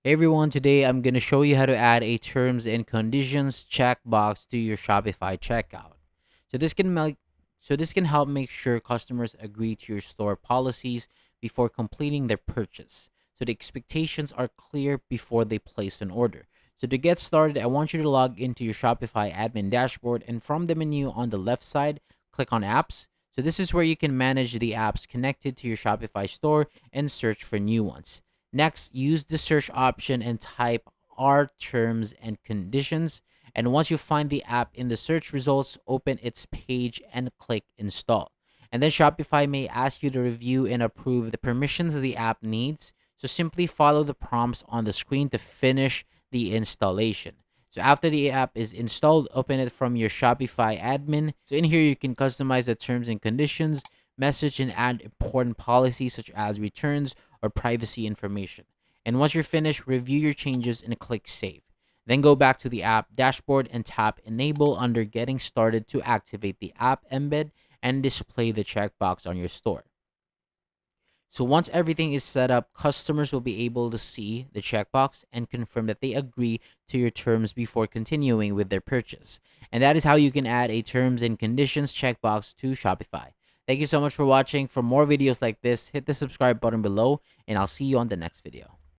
Hey everyone, today I'm going to show you how to add a terms and conditions checkbox to your Shopify checkout. So this can make this can help make sure customers agree to your store policies before completing their purchase. So the expectations are clear before they place an order. So to get started, I want you to log into your Shopify admin dashboard, and from the menu on the left side, click on apps. So this is where you can manage the apps connected to your Shopify store and search for new ones. Next, use the search option and type our terms and conditions. And once you find the app in the search results, open its page and click install. And then Shopify may ask you to review and approve the permissions the app needs. So simply follow the prompts on the screen to finish the installation. So after the app is installed, open it from your Shopify admin. So in here, you can customize the terms and conditions, message and add important policies such as returns or privacy information. And once you're finished, review your changes and click save. Then go back to the app dashboard and tap enable under getting started to activate the app embed and display the checkbox on your store. So once everything is set up, customers will be able to see the checkbox and confirm that they agree to your terms before continuing with their purchase. And that is how you can add a terms and conditions checkbox to Shopify. Thank you so much for watching. For more videos like this, hit the subscribe button below, and I'll see you on the next video.